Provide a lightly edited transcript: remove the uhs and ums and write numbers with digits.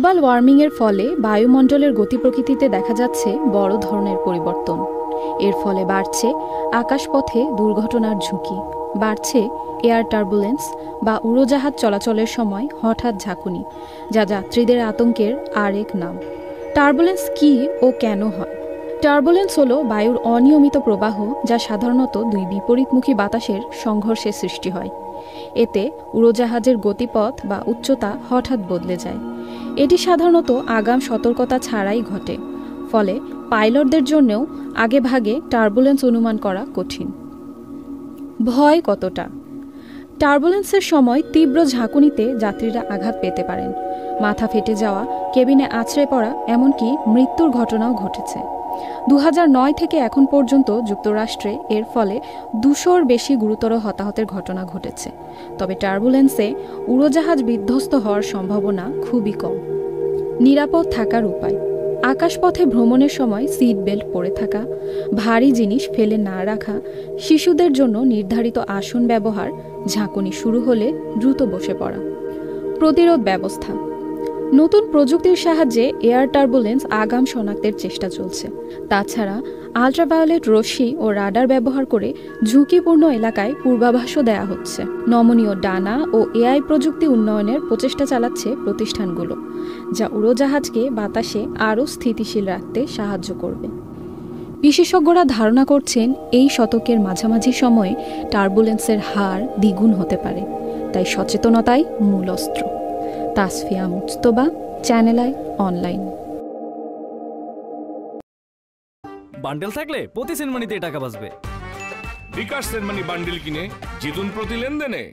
Global ওয়ার্মিংয়ের ফলে বায়ুমণ্ডলের গতি প্রকৃতিতে দেখা যাচ্ছে বড় ধরনের পরিবর্তন। এর ফলে বাড়ছে আকাশপথে দুর্ঘটনার ঝুঁকি, বাড়ছে এয়ার টার্বুলেন্স বা উড়োজাহাজ চলাচলের সময় হঠাৎ ঝাঁকুনি, যা যাত্রীদের আতঙ্কের আরেক নাম। টার্বুলেন্স কী ও কেন হয়? টার্বুলেন্স হলো বায়ুর অনিয়মিত প্রবাহ, যা সাধারণত দুই বিপরীতমুখী বাতাসের সংঘর্ষে সৃষ্টি হয়। এতে উড়োজাহাজের গতিপথ বা উচ্চতা হঠাৎ বদলে যায়। এটি সাধারণত আগাম সতর্কতা ছাড়াই ঘটে, ফলে পাইলটদের জন্যও আগেভাগে টার্বুলেন্স অনুমান করা কঠিন। ভয় কতটা? টার্বুলেন্সের সময় তীব্র ঝাঁকুনিতে যাত্রীরা আঘাত পেতে পারেন, মাথা ফেটে যাওয়া, কেবিনে আছড়ে পড়া, এমনকি মৃত্যুর ঘটনাও ঘটেছে। 2009 থেকে এখন পর্যন্ত যুক্তরাষ্ট্রে এর ফলে 200-র বেশি গুরুতর হতাহতের ঘটনা ঘটেছে। তবে টার্বুলেন্সে উড়োজাহাজ বিধ্বস্ত হওয়ার সম্ভাবনা খুবই কম। নিরাপদ থাকার উপায়: আকাশপথে ভ্রমণের সময় সিট বেল্ট পরে থাকা, ভারী জিনিস ফেলে না রাখা, শিশুদের জন্য নির্ধারিত আসন ব্যবহার, ঝাঁকুনি শুরু হলে দ্রুত বসে পড়া। প্রতিরোধ ব্যবস্থা: নতুন প্রযুক্তির সাহায্যে এয়ার টার্বুলেন্স আগাম শনাক্তের চেষ্টা চলছে। তাছাড়া আল্ট্রাভায়োলেট রশ্মি ও রাডার ব্যবহার করে ঝুঁকিপূর্ণ এলাকায় পূর্বাভাসও দেয়া হচ্ছে। নমনীয় ডানা ও এআই প্রযুক্তি উন্নয়নের প্রচেষ্টা চালাচ্ছে প্রতিষ্ঠানগুলো, যা উড়োজাহাজকে বাতাসে আরও স্থিতিশীল রাখতে সাহায্য করবে। বিশেষজ্ঞরা ধারণা করছেন এই শতকের মাঝামাঝি সময়ে টার্বুলেন্সের হার দ্বিগুণ হতে পারে, তাই সচেতনতাই মূল অস্ত্র। Tasfia Mujtaba, channel I online. Bundle থাকলে প্রতি সেনমানিতে টাকা বাঁচবে। বিকাশ সেনমানি বান্ডেল কিনে জিতুন প্রতি লেনদেনে।